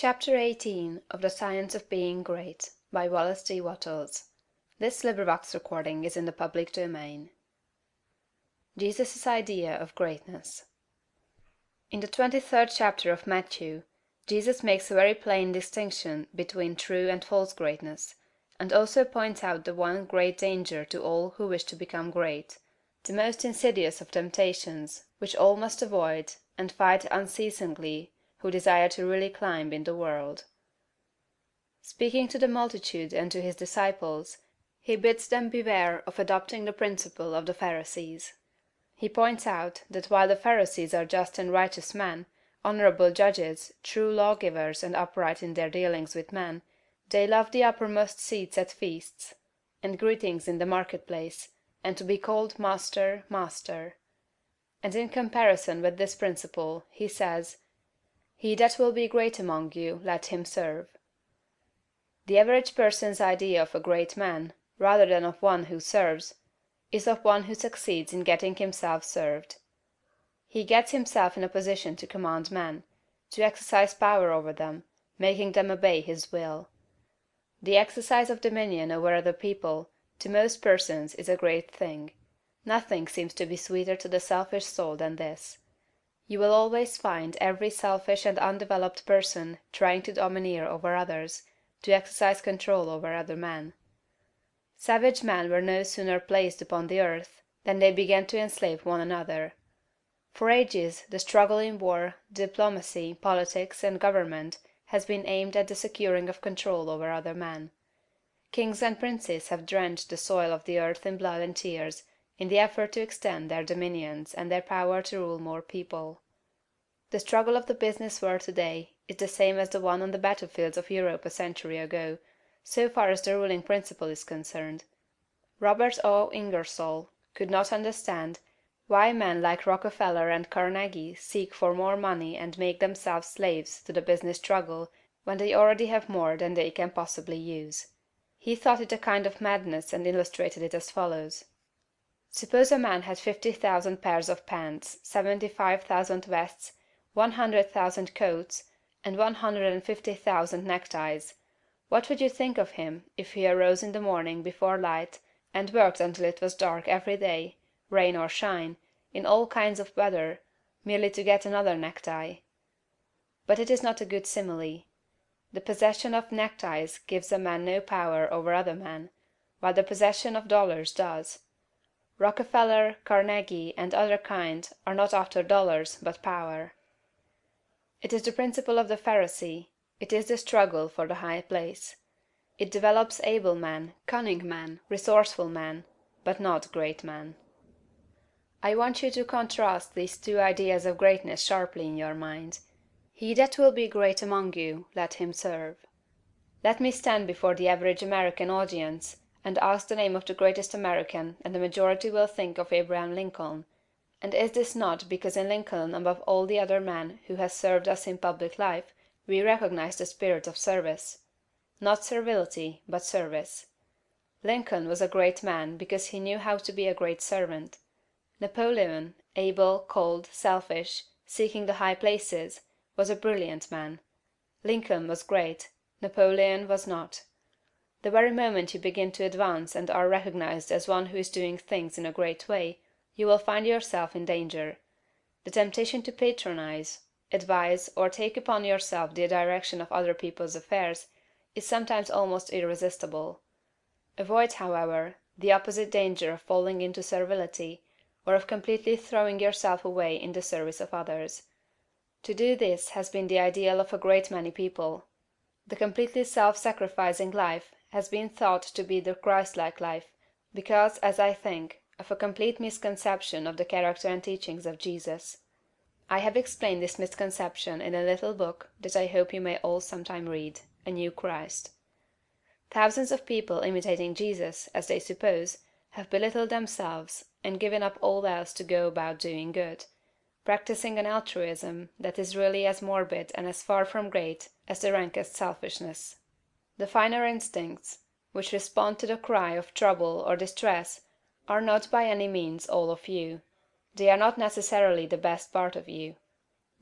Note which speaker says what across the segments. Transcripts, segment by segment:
Speaker 1: Chapter 18 of The Science of Being Great by Wallace D. Wattles. This recording is in the public domain. Jesus' Idea of Greatness. In the 23rd chapter of Matthew, Jesus makes a very plain distinction between true and false greatness, and also points out the one great danger to all who wish to become great, the most insidious of temptations, which all must avoid and fight unceasingly who desire to really climb in the world. Speaking to the multitude and to his disciples, he bids them beware of adopting the principle of the Pharisees. He points out that while the Pharisees are just and righteous men, honorable judges, true lawgivers and upright in their dealings with men, they love the uppermost seats at feasts, and greetings in the marketplace, and to be called Master, Master. And in comparison with this principle, he says, "He that will be great among you, let him serve." The average person's idea of a great man, rather than of one who serves, is of one who succeeds in getting himself served. He gets himself in a position to command men, to exercise power over them, making them obey his will. The exercise of dominion over other people, to most persons, is a great thing. Nothing seems to be sweeter to the selfish soul than this. You will always find every selfish and undeveloped person trying to domineer over others, to exercise control over other men. Savage men were no sooner placed upon the earth than they began to enslave one another. For ages the struggle in war, diplomacy, politics, and government has been aimed at the securing of control over other men. Kings and princes have drenched the soil of the earth in blood and tears in the effort to extend their dominions and their power to rule more people. The struggle of the business world today is the same as the one on the battlefields of Europe a century ago, so far as the ruling principle is concerned. Robert O. Ingersoll could not understand why men like Rockefeller and Carnegie seek for more money and make themselves slaves to the business struggle when they already have more than they can possibly use. He thought it a kind of madness and illustrated it as follows. Suppose a man had 50,000 pairs of pants, 75,000 vests, 100,000 coats, and 150,000 neckties. What would you think of him if he arose in the morning before light and worked until it was dark every day, rain or shine, in all kinds of weather, merely to get another necktie? But it is not a good simile. The possession of neckties gives a man no power over other men, while the possession of dollars does. Rockefeller, Carnegie, and other kind are not after dollars, but power. It is the principle of the Pharisee. It is the struggle for the high place. It develops able men, cunning men, resourceful men, but not great men. I want you to contrast these two ideas of greatness sharply in your mind. He that will be great among you, let him serve. Let me stand before the average American audience and ask the name of the greatest American, and the majority will think of Abraham Lincoln. And is this not because in Lincoln, above all the other men who has served us in public life, we recognize the spirit of service? Not servility, but service. Lincoln was a great man because he knew how to be a great servant. Napoleon, able, cold, selfish, seeking the high places, was a brilliant man. Lincoln was great, Napoleon was not. The very moment you begin to advance and are recognized as one who is doing things in a great way, you will find yourself in danger. The temptation to patronize, advise, or take upon yourself the direction of other people's affairs is sometimes almost irresistible. Avoid, however, the opposite danger of falling into servility, or of completely throwing yourself away in the service of others. To do this has been the ideal of a great many people. The completely self-sacrificing life has been thought to be the Christ-like life, because, as I think, of a complete misconception of the character and teachings of Jesus. I have explained this misconception in a little book that I hope you may all sometime read, A New Christ. Thousands of people imitating Jesus, as they suppose, have belittled themselves and given up all else to go about doing good, practicing an altruism that is really as morbid and as far from great as the rankest selfishness. The finer instincts, which respond to the cry of trouble or distress, are not by any means all of you. They are not necessarily the best part of you.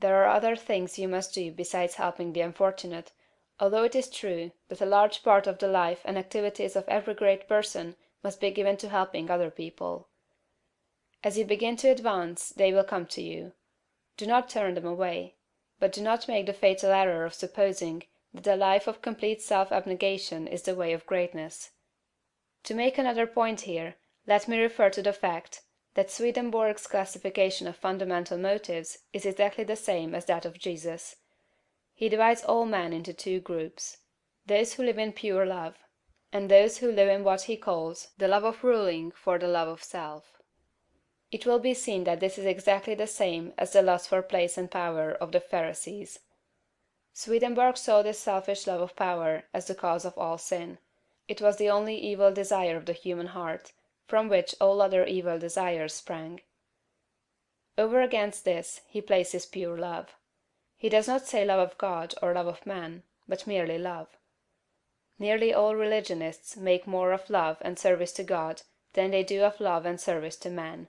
Speaker 1: There are other things you must do besides helping the unfortunate, although it is true that a large part of the life and activities of every great person must be given to helping other people. As you begin to advance they will come to you. Do not turn them away, but do not make the fatal error of supposing that a life of complete self-abnegation is the way of greatness. To make another point here, let me refer to the fact that Swedenborg's classification of fundamental motives is exactly the same as that of Jesus. He divides all men into two groups: those who live in pure love, and those who live in what he calls the love of ruling for the love of self. It will be seen that this is exactly the same as the lust for place and power of the Pharisees. Swedenborg saw this selfish love of power as the cause of all sin. It was the only evil desire of the human heart, from which all other evil desires sprang. Over against this he places pure love. He does not say love of God or love of man, but merely love. Nearly all religionists make more of love and service to God than they do of love and service to man.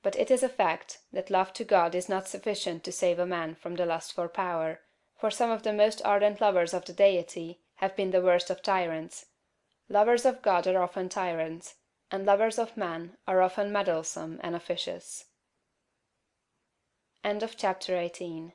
Speaker 1: But it is a fact that love to God is not sufficient to save a man from the lust for power, for some of the most ardent lovers of the Deity have been the worst of tyrants. Lovers of God are often tyrants, and lovers of man are often meddlesome and officious. Chapter 19.